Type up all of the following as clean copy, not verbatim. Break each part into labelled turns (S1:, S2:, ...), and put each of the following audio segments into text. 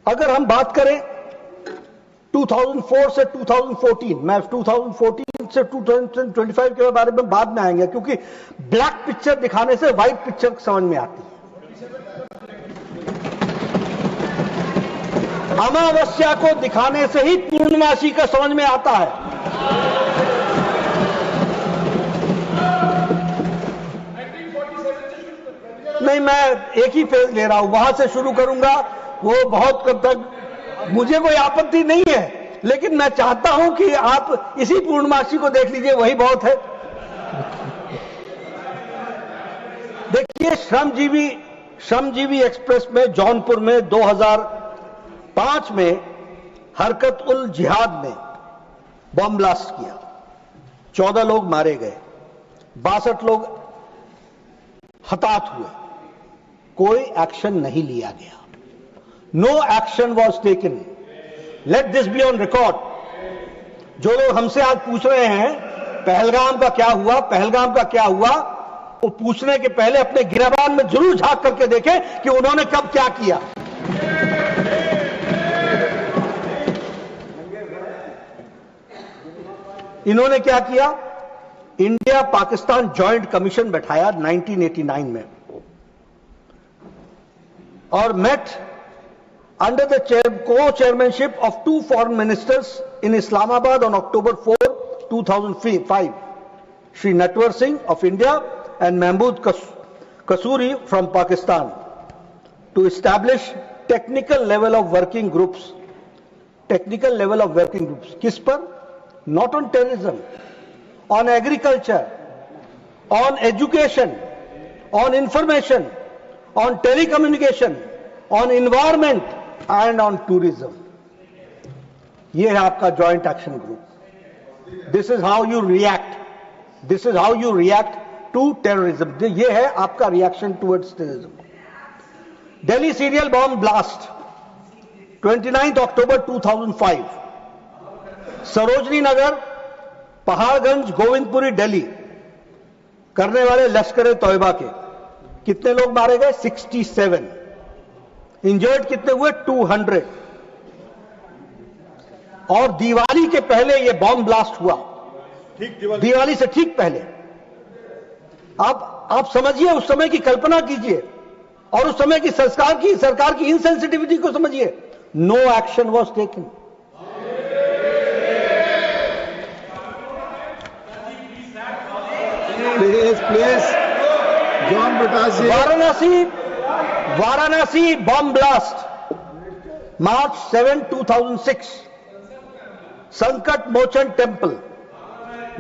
S1: अगर हम बात करें 2004 से 2014, मैं 2014 से 2025 के बारे में बाद में आएंगे, क्योंकि ब्लैक पिक्चर दिखाने से व्हाइट पिक्चर समझ में आती है। अमावस्या को दिखाने से ही पूर्णमासी का समझ में आता है। नहीं, मैं एक ही फेज ले रहा हूं, वहां से शुरू करूंगा, वो बहुत कब तक, मुझे कोई आपत्ति नहीं है, लेकिन मैं चाहता हूं कि आप इसी पूर्णमासी को देख लीजिए, वही बहुत है। देखिए, श्रमजीवी एक्सप्रेस में जौनपुर में 2005 में हरकत उल जिहाद ने बम ब्लास्ट किया, 14 लोग मारे गए, 62 लोग हताहत हुए, कोई एक्शन नहीं लिया गया। No action was taken. Let this be on record. जो लोग हमसे आज पूछ रहे हैं पहलगाम का क्या हुआ, पहलगाम का क्या हुआ, वो पूछने के पहले अपने गिरबान में जरूर झांक करके देखें कि उन्होंने कब क्या किया। इन्होंने क्या किया? इंडिया पाकिस्तान जॉइंट कमीशन बैठाया 1989 में और met under the co-chairmanship of 2 foreign ministers in Islamabad on October 4, 2005, Shri Natwar Singh of India and Mahmood Kasuri from Pakistan, to establish technical level of working groups. Technical level of working groups. किस पर? Not on terrorism, on agriculture, on education, on information, on telecommunication, on environment and on tourism. ये है आपका joint action group. This is how you react. This is how you react to terrorism. ये है आपका reaction towards terrorism. Delhi serial bomb blast, 29th October 2005. Sarojini Nagar, Paharganj, Govindpuri, Delhi करने वाले लश्कर तौयबा के कितने लोग मारे गए? 67। इंजर्ड कितने हुए? 200। और दिवाली के पहले ये बॉम्ब ब्लास्ट हुआ, दिवाली से ठीक पहले। आप समझिए, उस समय की कल्पना कीजिए और उस समय की सरकार की इनसेंसिटिविटी को समझिए। No action was taken.
S2: Please John Prakash ji.
S1: Varanasi bomb blast March 7, 2006, Sankat Mochan temple,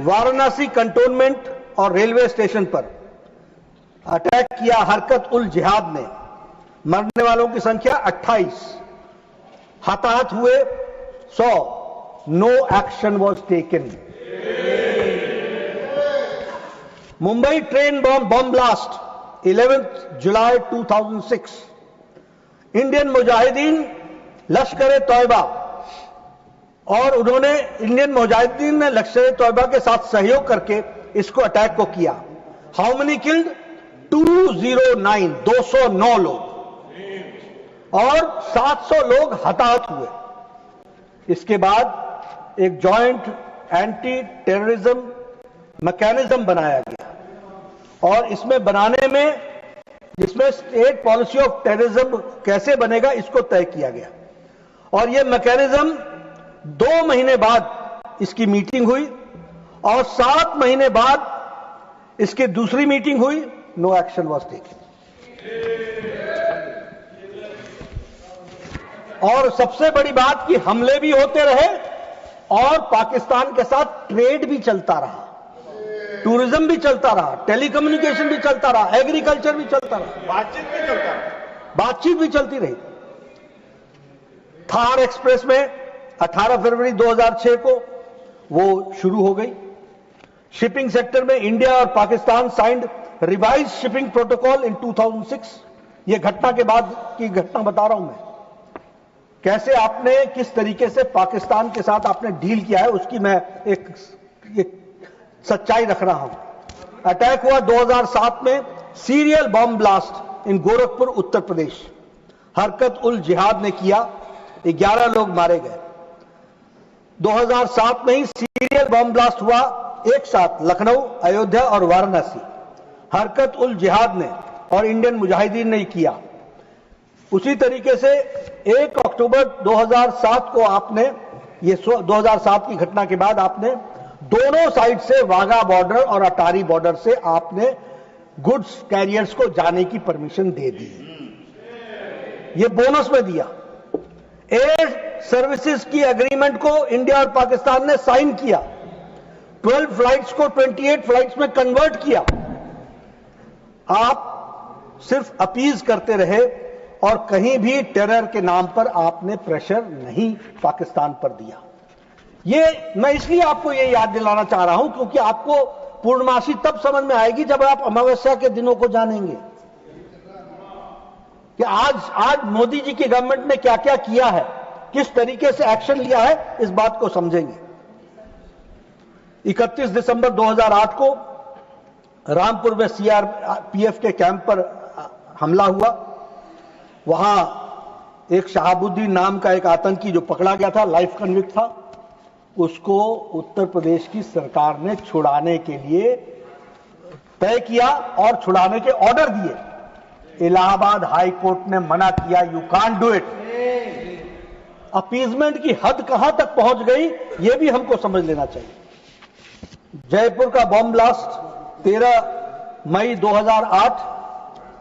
S1: Varanasi cantonment और रेलवे स्टेशन पर अटैक किया हरकत उल जिहाद ने। मरने वालों की संख्या 28, हताहत हुए 100। No action was taken. Mumbai train bomb blast 11th July 2006, Indian Mujahideen Lashkar Taiba, और उन्होंने इंडियन मुजाहिदीन ने लश्कर तौयबा के साथ सहयोग करके इसको अटैक को किया। How many killed? 209, 209 लोग और 700 लोग हताहत हुए। इसके बाद एक जॉइंट एंटी टेररिज्म मैकेनिज्म बनाया गया और इसमें बनाने में, जिसमें स्टेट पॉलिसी ऑफ टेररिज्म कैसे बनेगा इसको तय किया गया। और यह मैकेनिज्म 2 महीने बाद इसकी मीटिंग हुई और 7 महीने बाद इसकी दूसरी मीटिंग हुई। No action was taken. और सबसे बड़ी बात कि हमले भी होते रहे और पाकिस्तान के साथ ट्रेड भी चलता रहा, टूरिज्म भी चलता रहा, टेलीकम्युनिकेशन भी चलता रहा, एग्रीकल्चर भी चलता रहा, बातचीत भी चलती रही। थार एक्सप्रेस में 18 फरवरी 2006 को वो शुरू हो गई। शिपिंग सेक्टर में इंडिया और Pakistan signed revise shipping protocol इन 2006। ये घटना के बाद की घटना बता रहा हूं मैं, कैसे आपने किस तरीके से पाकिस्तान के साथ आपने डील किया है, उसकी मैं एक सच्चाई रख रहा हूं। अटैक हुआ 2007 में, serial bomb blast in Gorakhpur Uttar Pradesh, हरकत उल जिहाद ने किया। 11 लोग मारे गए। 2007 में ही सीरियल बम ब्लास्ट हुआ एक साथ लखनऊ, अयोध्या और वाराणसी। हरकत उल जिहाद ने और इंडियन मुजाहिदीन ने किया। उसी तरीके से 1 अक्टूबर 2007 को आपने, ये 2007 की घटना के बाद आपने दोनों साइड से वाघा बॉर्डर और अटारी बॉर्डर से आपने गुड्स कैरियर्स को जाने की परमिशन दे दी। ये बोनस में दिया। एयर सर्विसेज की एग्रीमेंट को इंडिया और पाकिस्तान ने साइन किया। 12 फ्लाइट्स को 28 फ्लाइट्स में कन्वर्ट किया। आप सिर्फ अपीज करते रहे और कहीं भी टेरर के नाम पर आपने प्रेशर नहीं पाकिस्तान पर दिया। ये मैं इसलिए आपको ये याद दिलाना चाह रहा हूं क्योंकि आपको पूर्णमासी तब समझ में आएगी जब आप अमावस्या के दिनों को जानेंगे कि आज मोदी जी की गवर्नमेंट ने क्या क्या किया है, किस तरीके से एक्शन लिया है, इस बात को समझेंगे। 31 दिसंबर 2008 को रामपुर में सीआरपीएफ के कैंप पर हमला हुआ। वहां एक शहाबुद्दीन नाम का एक आतंकी जो पकड़ा गया था, लाइफ कन्विक्ट था, उसको उत्तर प्रदेश की सरकार ने छुड़ाने के लिए तय किया और छुड़ाने के ऑर्डर दिए। इलाहाबाद हाई कोर्ट ने मना किया, you can't do it. Appeasement की हद कहां तक पहुंच गई, यह भी हमको समझ लेना चाहिए। जयपुर का बॉम्ब ब्लास्ट 13 मई 2008,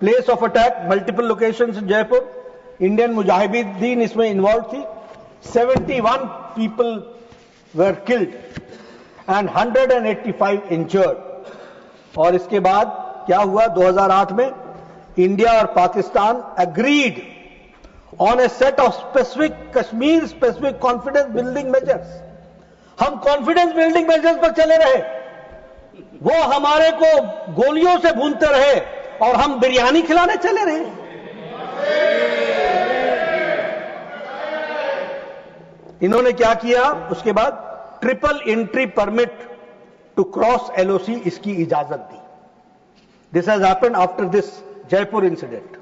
S1: place of attack multiple locations in Jaipur. Indian Mujahideen इसमें इन्वॉल्व थी। 71 people were killed and 185 injured। और इसके बाद क्या हुआ 2008 में, इंडिया और Pakistan agreed on a set of specific Kashmir specific confidence building measures। हम कॉन्फिडेंस बिल्डिंग मेजर्स पर चले रहे, वो हमारे को गोलियों से भूनते रहे और हम बिरयानी खिलाने चले रहे। इन्होंने क्या किया उसके बाद, triple entry permit to cross LOC इसकी इजाजत दी। This has happened after this Jaipur incident.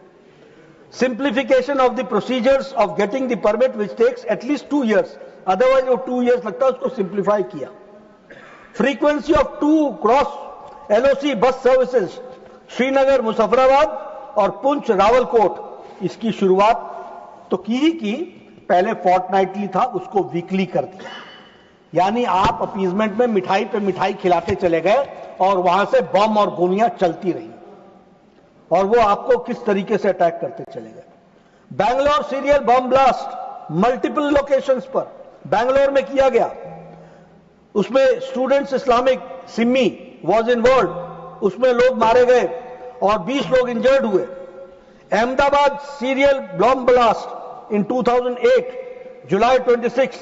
S1: Simplification of the procedures of getting the permit which takes at least 2 years, otherwise वो 2 years लगता है, उसको सिंप्लीफाई किया। Frequency of 2 cross LOC bus services Srinagar Muzaffarabad और पुंछ रावलकोट, इसकी शुरुआत तो की ही की, पहले फोर्टनाइटली था, उसको वीकली कर दिया। यानी आप अपीजमेंट में मिठाई पे मिठाई खिलाते चले गए और वहां से बम और गोलियां चलती रही और वो आपको किस तरीके से अटैक करते चले गए। Bangalore serial bomb blast multiple locations पर बैंगलोर में किया गया। उसमें students Islamic Simi was involve, उसमें लोग मारे गए और 20 लोग इंजर्ड हुए। Ahmedabad serial bomb blast in 2008 जुलाई 26,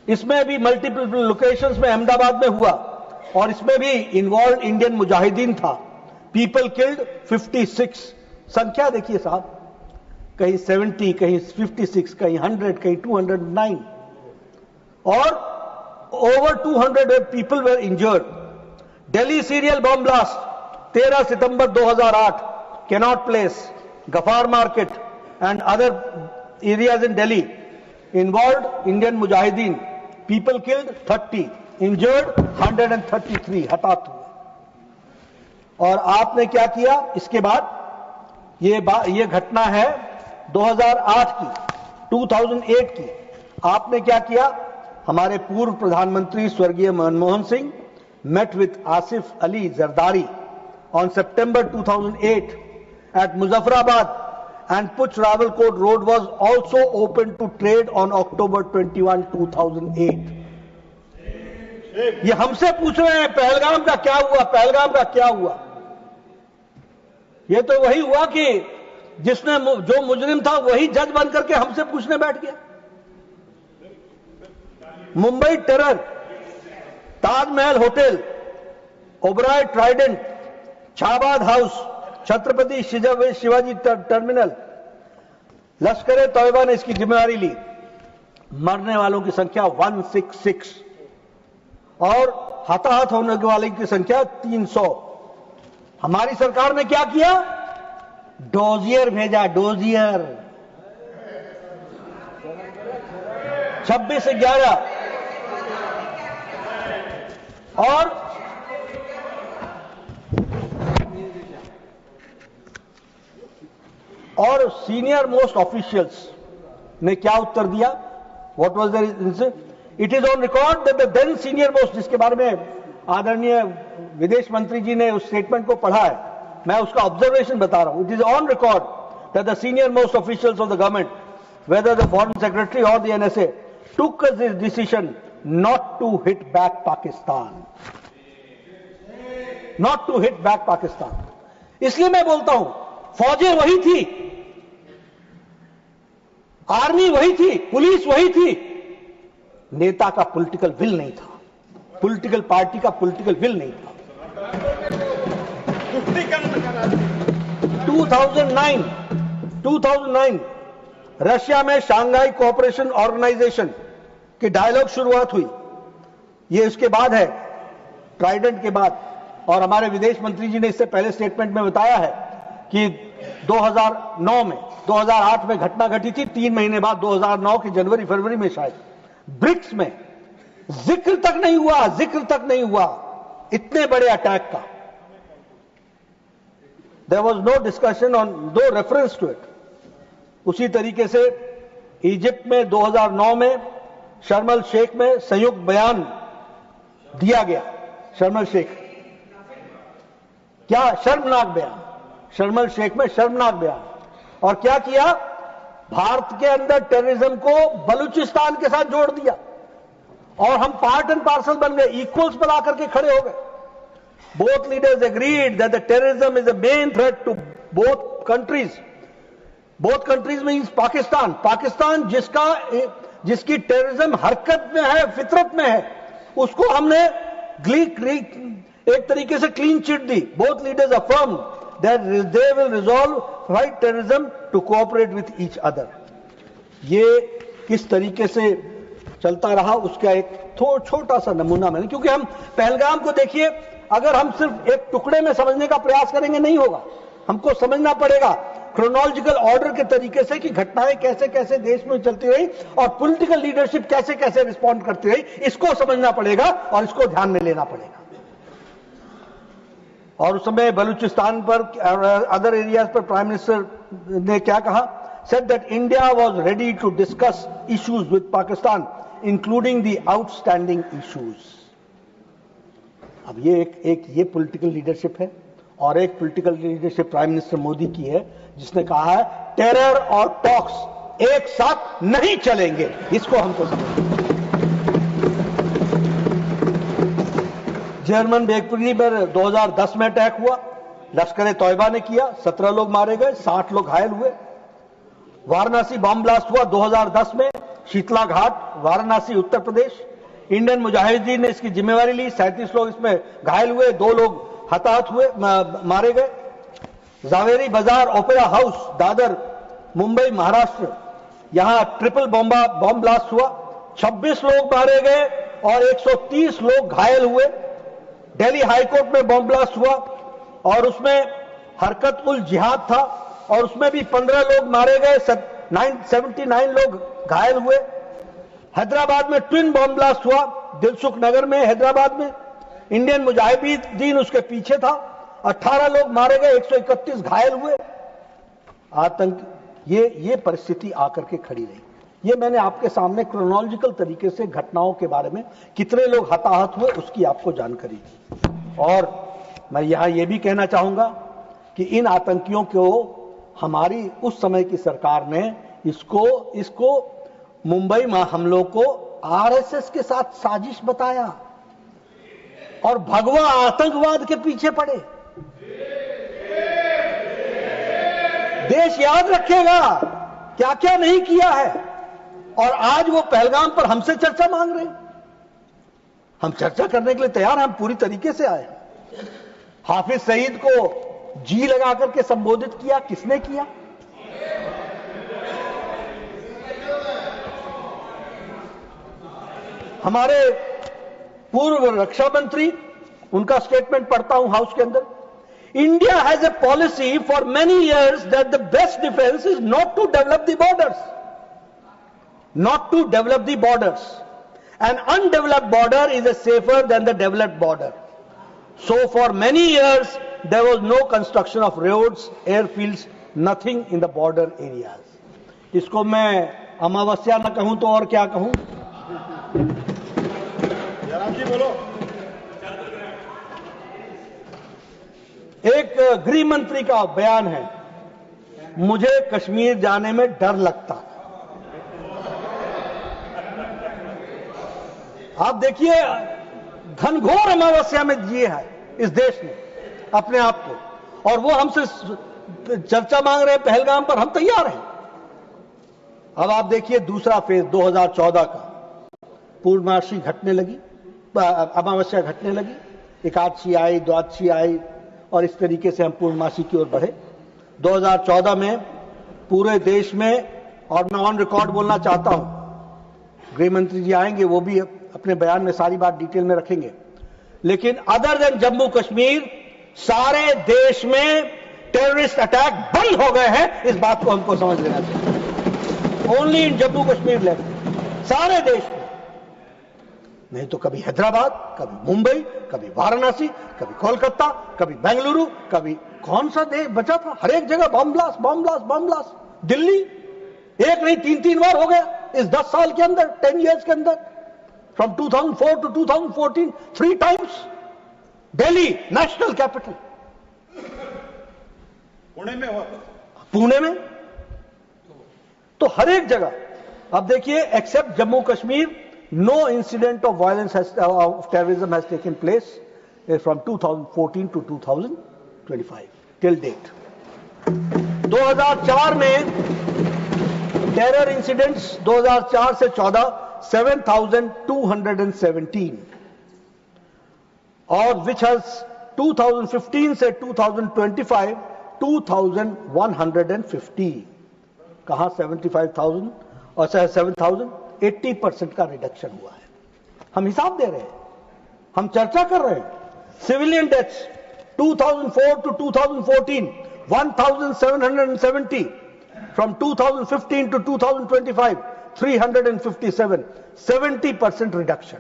S1: इसमें भी मल्टीपल लोकेशंस में अहमदाबाद में हुआ और इसमें भी इन्वॉल्व इंडियन मुजाहिदीन था। पीपल किल्ड 56, संख्या देखिए साहब, कहीं 70, कहीं 56, कहीं 100, कहीं 209 और over 200 people were injured। Delhi serial bomb blast 13 सितंबर 2008, Connaught place, Gaffar market and other areas in Delhi, involve Indian Mujahideen. People killed 30, injured 133, हताहत हुए। और आपने क्या किया इसके बाद, ये घटना है 2008 की, 2008 की। आपने क्या किया, हमारे पूर्व प्रधानमंत्री स्वर्गीय Manmohan Singh met with Asif Ali Zardari on September 2008 at Muzaffarabad, and Puch Rawalkot Road was also open to trade on October 21, 2008। ये हमसे पूछ रहे हैं पहलगाम का क्या हुआ, पहलगाम का क्या हुआ। ये तो वही हुआ कि जिसने, जो मुजरिम था वही जज बन करके हमसे पूछने बैठ गया। Mumbai terror, Taj Mahal hotel, Oberoi Trident, Chabad house, Chhatrapati Shivaji terminal, Lashkar Taiba ने इसकी जिम्मेदारी ली। मरने वालों की संख्या 166 और हताहत होने वाले की संख्या 300। हमारी सरकार ने क्या किया, डोजियर भेजा, डोजियर। 26/11 और सीनियर मोस्ट ऑफिशियल्स ने क्या उत्तर दिया? What was there? It is on record that the then senior most, जिसके बारे में आदरणीय विदेश मंत्री जी ने उस स्टेटमेंट को पढ़ा है, मैं उसका ऑब्जर्वेशन बता रहा हूं. It is on record that the senior most officials of the government, whether the foreign secretary or the NSA, took this decision not to hit back Pakistan. Not to hit back Pakistan. इसलिए मैं बोलता हूं, फौजें वही थी, army वही थी, police वही थी, नेता का पॉलिटिकल विल नहीं था, पॉलिटिकल पार्टी का पॉलिटिकल विल नहीं था. 2009 रशिया में शांघाई कोऑपरेशन ऑर्गेनाइजेशन की डायलॉग शुरुआत हुई. ये उसके बाद है, ट्राइडेंट के बाद. और हमारे विदेश मंत्री जी ने इससे पहले स्टेटमेंट में बताया है कि 2009 में, 2008 में घटना घटी थी, 3 महीने बाद 2009 के जनवरी फरवरी में शायद ब्रिक्स में जिक्र तक नहीं हुआ इतने बड़े अटैक का. There was no discussion on, no reference to it. उसी तरीके से इजिप्ट में 2009 में शर्म अल शेख में संयुक्त बयान दिया गया. शर्म अल शेख, क्या शर्मनाक बयान, शर्म अल शेख में शर्मनाक बयान. और क्या किया? भारत के अंदर टेररिज्म को बलूचिस्तान के साथ जोड़ दिया और हम पार्ट एंड पार्सल बन गए, इक्वल्स पर आकर के खड़े हो गए. Both leaders agreed that the terrorism is the main threat to both countries. Both countries means Pakistan जिसकी टेररिज्म हरकत में है, फितरत में है, उसको हमने एक तरीके से क्लीन चिट दी. Both leaders affirm that they will resolve fight terrorism to cooperate with each other. ये किस तरीके से चलता रहा उसका एक छोटा सा नमूना मैंने, क्योंकि हम पहलगाम को देखिए, अगर हम सिर्फ एक टुकड़े में समझने का प्रयास करेंगे नहीं होगा. हमको समझना पड़ेगा क्रोनोलॉजिकल ऑर्डर के तरीके से कि घटनाएं कैसे कैसे देश में चलती रही और पॉलिटिकल लीडरशिप कैसे कैसे रिस्पॉन्ड करती रही, इसको समझना पड़ेगा और इसको ध्यान में लेना पड़ेगा. और उस समय बलूचिस्तान पर, अदर एरियाज पर प्राइम मिनिस्टर ने क्या कहा? Said that India was ready to discuss issues with Pakistan including the outstanding issues. अब ये पॉलिटिकल लीडरशिप है. और एक political leadership prime minister Modi की है, जिसने कहा है टेरर और टॉक्स एक साथ नहीं चलेंगे. इसको हमको समझना. जर्मन बेगपुरी में 2010 में अटैक हुआ, लश्कर तौयबा ने किया, 17 लोग मारे गए, 60 लोग घायल हुए. वाराणसी बॉम्ब ब्लास्ट हुआ 2010 में, शीतला घाट, वाराणसी, उत्तर प्रदेश. इंडियन मुजाहिदीन ने इसकी जिम्मेवारी ली, 37 लोग इसमें घायल हुए, 2 लोग हताहत हुए, मारे गए. जावेरी बाजार ओपेरा हाउस, दादर, मुंबई, महाराष्ट्र, यहां ट्रिपल बॉम्ब ब्लास्ट हुआ, 26 लोग मारे गए और 130 लोग घायल हुए. दिल्ली हाईकोर्ट में बॉम्ब ब्लास्ट हुआ और उसमें हरकत उल जिहाद था और उसमें भी 15 लोग मारे गए, 79 लोग घायल हुए. हैदराबाद में ट्विन बॉम्ब ब्लास्ट हुआ, दिलसुख नगर में, हैदराबाद में. इंडियन मुजाहिदीन उसके पीछे था, 18 लोग मारे गए, 131 घायल हुए. आतंक, ये परिस्थिति आकर के खड़ी रही. ये मैंने आपके सामने क्रोनोलॉजिकल तरीके से घटनाओं के बारे में, कितने लोग हताहत हुए उसकी आपको जानकारी दी. और मैं यहां यह भी कहना चाहूंगा कि इन आतंकियों को हमारी उस समय की सरकार ने इसको मुंबई में हमलों को आरएसएस के साथ साजिश बताया और भगवा आतंकवाद के पीछे पड़े. देश याद रखेगा क्या क्या नहीं किया है. और आज वो पहलगाम पर हमसे चर्चा मांग रहे हैं. हम चर्चा करने के लिए तैयार हैं, हम पूरी तरीके से आए. हाफिज सईद को जी लगा करके संबोधित किया, किसने किया? हमारे पूर्व रक्षा मंत्री, उनका स्टेटमेंट पढ़ता हूं हाउस के अंदर. India has a policy for many years that the best defence is not to develop the borders. not to develop the borders. An undeveloped border is safer than the developed border. So for many years, there was no construction of roads, airfields, nothing in the border areas. इसको मैं अमावस्या न कहूं तो और क्या कहूं? बोलो। एक गृह मंत्री का बयान है, मुझे कश्मीर जाने में डर लगता। आप देखिए, घनघोर अमावस्या में जिए है इस देश ने अपने आप को, और वो हमसे चर्चा मांग रहे हैं पहलगाम पर। हम तैयार हैं। अब आप देखिए दूसरा फेज 2014 का, पूर्णमासी घटने लगी, अमावस्या घटने लगी, एकादशी आई, द्वादशी आई, और इस तरीके से हम पूर्णमासी की ओर बढ़े। 2014 में पूरे देश में, और मैं ऑन रिकॉर्ड बोलना चाहता हूं, गृह मंत्री जी आएंगे, वो भी अपने बयान में सारी बात डिटेल में रखेंगे, लेकिन अदर देन जम्मू कश्मीर सारे देश में टेररिस्ट अटैक बंद हो गए हैं। इस बात को हमको समझ लेना चाहिए। Only in Jammu Kashmir level, सारे देश में। नहीं तो कभी हैदराबाद, कभी मुंबई, कभी वाराणसी, कभी कोलकाता, कभी बेंगलुरु, कभी कौन सा देश बचा था? हर एक जगह bomb blast, bomb blast, bomb blast. Delhi एक नहीं 3-3 बार हो गया इस 10 साल के अंदर, 10 years के अंदर। From 2004 to 2014 3 times। Delhi national capital, Pune में हुआ था, पुणे में, तो हर एक जगह। अब देखिए, except Jammu Kashmir, no incident of violence of terrorism has taken place from 2014 to 2025 till date. 2004 में टेरर इंसिडेंट्स 2004 से 14 7,217, और which has 2015 से 2025 2,150। कहां 75,000 और 7,000? 80% का रिडक्शन हुआ है। हम हिसाब दे रहे हैं, हम चर्चा कर रहे हैं। Civilian deaths 2004 to 2014 1,770, from 2015 to 2025 357, 70% reduction,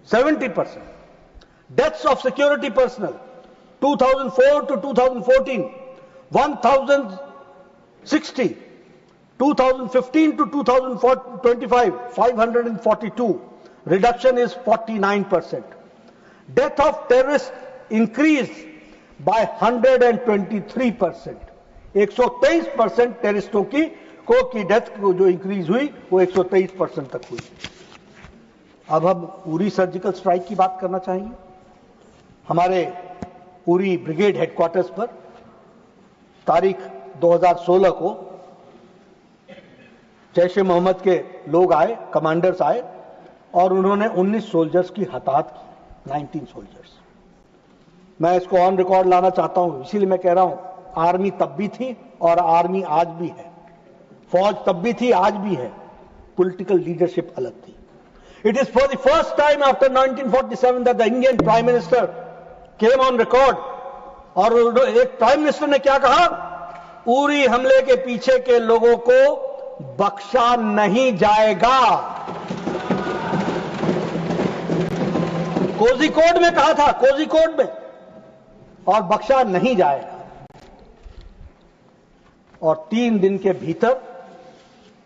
S1: 70%। Deaths of security personal 2004 to 2014 1,060, 2015 to 2025 542, reduction is 49%. Death of terrorists increased by 123%. 123% टेररिस्टों की डेथ जो इंक्रीज हुई वो 123% तक हुई। अब हम उरी सर्जिकल स्ट्राइक की बात करना चाहेंगे। हमारे उरी ब्रिगेड हेडक्वार्टर्स पर तारीख 2016 को जैश ए मोहम्मद के लोग आए, कमांडर्स आए, और उन्होंने 19 सोल्जर्स की हताहत की, 19 सोल्जर्स। मैं इसको ऑन रिकॉर्ड लाना चाहता हूं, इसीलिए मैं कह रहा हूं, आर्मी तब भी थी और आर्मी आज भी है, फौज तब भी थी, आज भी है, पॉलिटिकल लीडरशिप अलग थी। It is for the first time after 1947 that the Indian prime minister came on record, और एक प्राइम मिनिस्टर ने क्या कहा? उरी हमले के पीछे के लोगों को बख्शा नहीं जाएगा। कोझिकोड में कहा था, कोझिकोड में, और बख्शा नहीं जाएगा। और 3 दिन के भीतर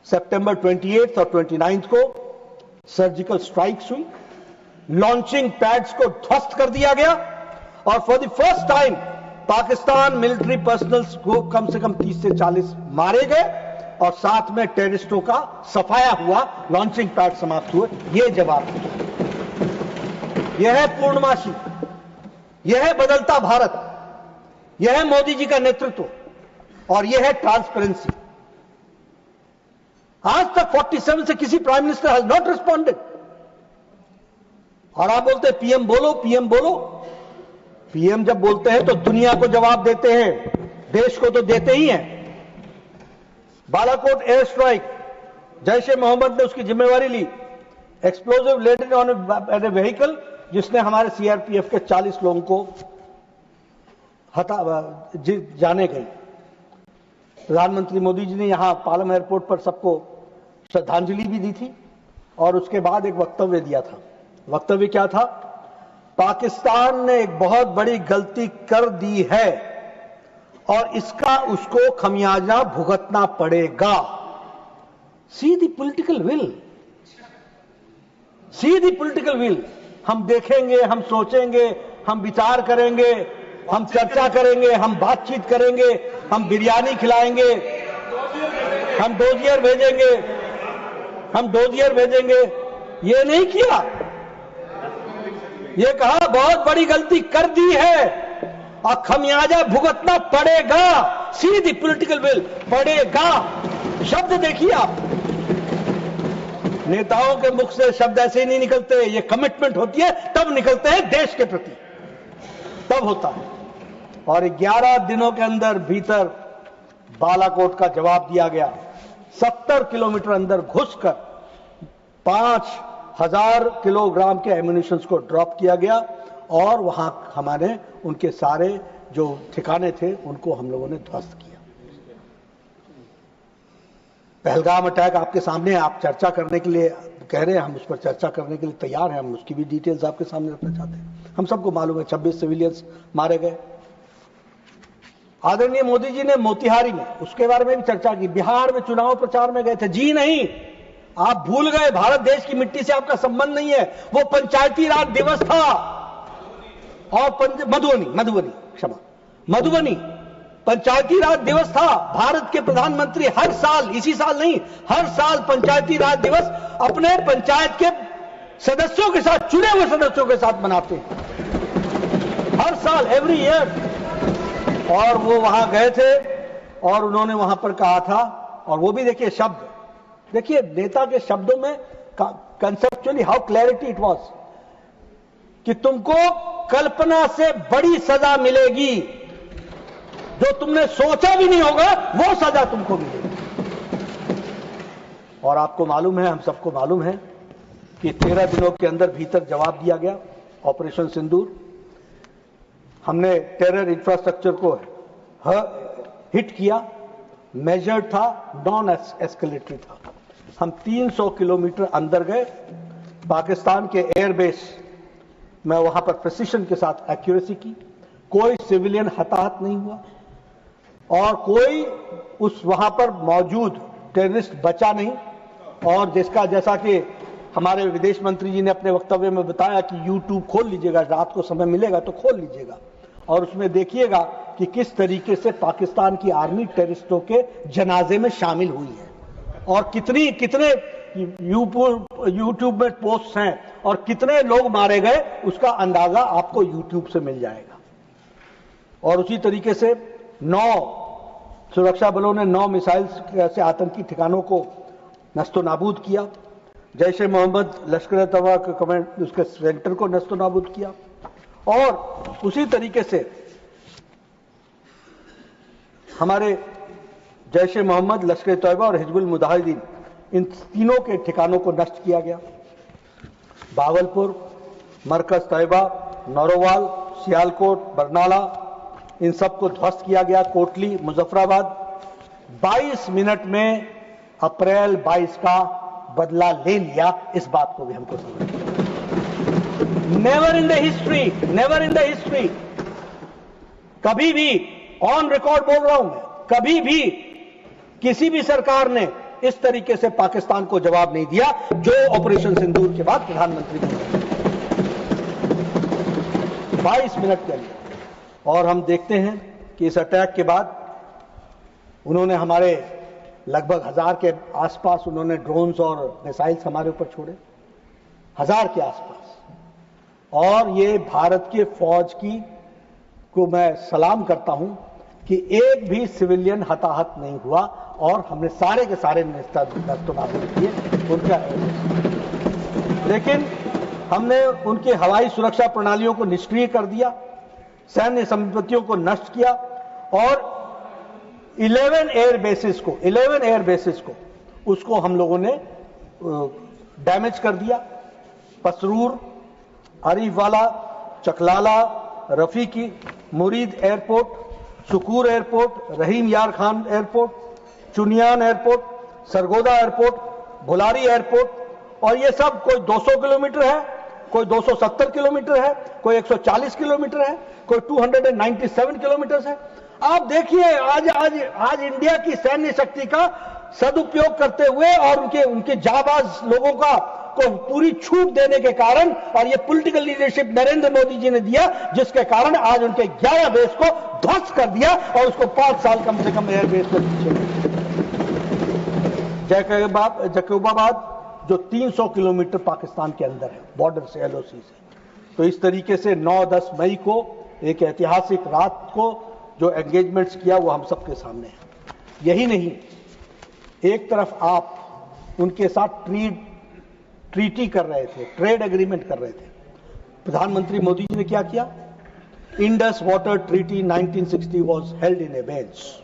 S1: सितंबर 28 और 29 को सर्जिकल स्ट्राइक्स हुई, लॉन्चिंग पैड्स को ध्वस्त कर दिया गया, और for the first time Pakistan military personnels को कम से कम 30 से 40 मारे गए, और साथ में टेररिस्टों का सफाया हुआ, लॉन्चिंग पैड समाप्त हुए। यह जवाब है, यह है पूर्णमासी, यह है बदलता भारत, यह है मोदी जी का नेतृत्व, और यह है ट्रांसपेरेंसी। आज तक 47 से किसी prime minister has not responded. और आप बोलते हैं पीएम बोलो, पीएम बोलो। पीएम जब बोलते हैं तो दुनिया को जवाब देते हैं, देश को तो देते ही हैं। बालाकोट एयर स्ट्राइक, जैश ए मोहम्मद ने उसकी जिम्मेवारी ली, explosive laden on a vehicle, जिसने हमारे सीआरपीएफ के 40 लोगों को जाने गई। प्रधानमंत्री मोदी जी ने यहां पालम एयरपोर्ट पर सबको श्रद्धांजलि भी दी थी और उसके बाद एक वक्तव्य दिया था। वक्तव्य क्या था? पाकिस्तान ने एक बहुत बड़ी गलती कर दी है और इसका उसको खमियाजा भुगतना पड़ेगा। See the political will, see the political will. हम देखेंगे, हम सोचेंगे, हम विचार करेंगे, हम चर्चा करेंगे, हम बातचीत करेंगे, हम बिरयानी खिलाएंगे, हम डोजियर भेजेंगे, हम डोजियर भेजेंगे। ये नहीं किया, ये कहा बहुत बड़ी गलती कर दी है और खमियाजा भुगतना पड़ेगा। सी द पॉलिटिकल विल, पड़ेगा। शब्द देखिए आप, नेताओं के मुख से शब्द ऐसे ही नहीं निकलते, ये कमिटमेंट होती है तब निकलते हैं देश के प्रति, तब होता है। और 11 दिनों के अंदर भीतर बालाकोट का जवाब दिया गया। 70 किलोमीटर अंदर घुसकर 5000 किलोग्राम के एम्यूनिशंस को ड्रॉप किया गया और वहां हमारे उनके सारे जो ठिकाने थे उनको हम लोगों ने ध्वस्त किया। पहलगाम अटैक आपके सामने, आप चर्चा करने के लिए कह रहे हैं, हम उस पर चर्चा करने के लिए तैयार हैं। हम उसकी भी डिटेल्स आपके सामने रखना चाहते हैं। हम सबको मालूम है 26 सिविलियंस मारे गए। आदरणीय मोदी जी ने मोतिहारी में उसके बारे में भी चर्चा की। बिहार में चुनाव प्रचार में गए थे। जी नहीं, आप भूल गए, भारत देश की मिट्टी से आपका संबंध नहीं है। वो पंचायती राज दिवस था और मधुबनी पंचायती राज दिवस था। भारत के प्रधानमंत्री हर साल, इसी साल नहीं, हर साल पंचायती राज दिवस अपने पंचायत के सदस्यों के साथ, चुने हुए सदस्यों के साथ मनाते हैं हर साल, एवरी ईयर। और वो वहां गए थे और उन्होंने वहां पर कहा था, और वो भी देखिए शब्द, देखिए नेता के शब्दों में conceptually how clarity it was, कि तुमको कल्पना से बड़ी सजा मिलेगी, जो तुमने सोचा भी नहीं होगा वो सजा तुमको मिलेगी। और आपको मालूम है, हम सबको मालूम है कि 13 दिनों के अंदर भीतर जवाब दिया गया। ऑपरेशन सिंदूर, हमने टेरर इंफ्रास्ट्रक्चर को हिट किया, मेजर्ड था, नॉन एस्केलेटरी था। हम 300 किलोमीटर अंदर गए, पाकिस्तान के एयरबेस में वहां पर प्रिसिशन के साथ एक्यूरेसी की, कोई सिविलियन हताहत नहीं हुआ और कोई उस वहां पर मौजूद टेररिस्ट बचा नहीं। और जैसा कि हमारे विदेश मंत्री जी ने अपने वक्तव्य में बताया कि YouTube खोल लीजिएगा, रात को समय मिलेगा तो खोल लीजिएगा और उसमें देखिएगा कि किस तरीके से पाकिस्तान की आर्मी टेररिस्टों के जनाजे में शामिल हुई है और कितने YouTube में पोस्ट हैं और कितने लोग मारे गए, उसका अंदाजा आपको YouTube से मिल जाएगा। और उसी तरीके से 9 सुरक्षा बलों ने 9 मिसाइल्स से आतंकी ठिकानों को नस्तो नाबूद किया। जैश ए मोहम्मद, लश्कर तैयबा के कमांड, उसके सेंटर को नस्तो नाबूद किया। और उसी तरीके से हमारे जैश ए मोहम्मद, लश्कर तैयबा और हिजबुल मुजाहिदीन, इन तीनों के ठिकानों को नष्ट किया गया। बावलपुर, मरकज तैयबा, नौरोवाल, सियालकोट, बरनाला, इन सबको ध्वस्त किया गया। कोटली, मुजफ्फराबाद। 22 मिनट में अप्रैल 22 का बदला ले लिया, इस बात को भी हमको समझना। नेवर इन द हिस्ट्री, कभी भी, ऑन रिकॉर्ड बोल रहा हूं मैं, कभी भी किसी भी सरकार ने इस तरीके से पाकिस्तान को जवाब नहीं दिया जो ऑपरेशन सिंदूर के बाद प्रधानमंत्री ने 22 मिनट के लिए। और हम देखते हैं कि इस अटैक के बाद उन्होंने हमारे लगभग 1000 के आसपास उन्होंने ड्रोन्स और मिसाइल्स हमारे ऊपर छोड़े, 1000 के आसपास। और ये भारत के फौज की को मैं सलाम करता हूं कि एक भी सिविलियन हताहत नहीं हुआ और हमने सारे के सारे नस्तोनाबूद किए उनका। लेकिन हमने उनके हवाई सुरक्षा प्रणालियों को निष्क्रिय कर दिया, सैन्य संपत्तियों को नष्ट किया और 11 एयर बेसिस को उसको हम लोगों ने डैमेज कर दिया। Pasrur, Arifwala, Chaklala, Rafiqui, Murid airport, Sukkur airport, Rahim Yar Khan airport, Chunian airport, Sargodha airport, Bholari airport, और ये सब कोई 200 किलोमीटर है, कोई 270 किलोमीटर है, कोई 140 किलोमीटर है, कोई 297 किलोमीटर है। आप देखिए आज इंडिया की सैन्य शक्ति का सदुपयोग करते हुए और उनके जाबाज लोगों को पूरी छूट देने के कारण, और ये पॉलिटिकल लीडरशिप नरेंद्र मोदी जी ने दिया, जिसके कारण आज उनके 11 बेस को ध्वस्त कर दिया और उसको 5 साल कम से कम एयरबेस को पीछे। जैकबाबाद जो 300 किलोमीटर पाकिस्तान के अंदर है, बॉर्डर से, एलओसी से। तो इस तरीके से 9-10 मई को एक ऐतिहासिक रात को जो एंगेजमेंट्स किया वो हम सबके सामने है। यही नहीं, एक तरफ आप उनके साथ ट्रीटी कर रहे थे, ट्रेड एग्रीमेंट कर रहे थे। प्रधानमंत्री मोदी जी ने क्या किया? Indus water treaty 1960 was held in abeyance.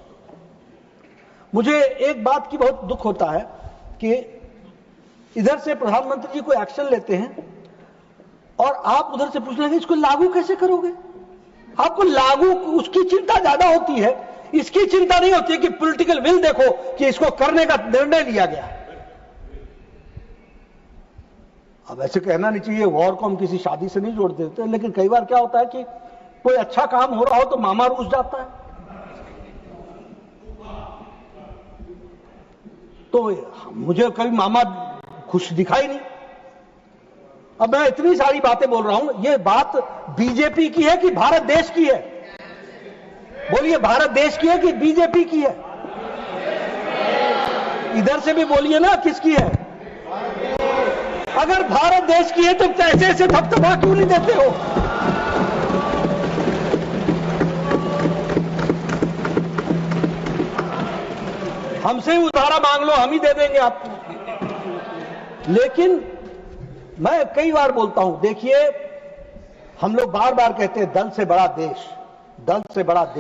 S1: मुझे एक बात की बहुत दुख होता है कि इधर से प्रधानमंत्री जी कोई एक्शन लेते हैं और आप उधर से पूछ लेंगे इसको लागू कैसे करोगे? आपको लागू उसकी चिंता ज्यादा होती है, इसकी चिंता नहीं होती है कि पॉलिटिकल विल देखो कि इसको करने का निर्णय लिया गया। अब ऐसे कहना नहीं चाहिए, वॉर को हम किसी शादी से नहीं जोड़ देते, लेकिन कई बार क्या होता है कि कोई अच्छा काम हो रहा हो तो मामा रूस जाता है। तो मुझे कभी मामा खुश दिखाई नहीं। अब मैं इतनी सारी बातें बोल रहा हूं, ये बात बीजेपी की है कि भारत देश की है? बोलिए, भारत देश की है कि बीजेपी की है? इधर से भी बोलिए ना, किसकी है? अगर भारत देश की है तो ऐसे ऐसे थपथपा क्यों नहीं देते हो? हमसे उधारा मांग लो, हम ही दे देंगे आपको। लेकिन मैं कई बार बोलता हूं, देखिए, हम लोग बार बार कहते हैं दल से बड़ा देश, दल से बड़ा देश।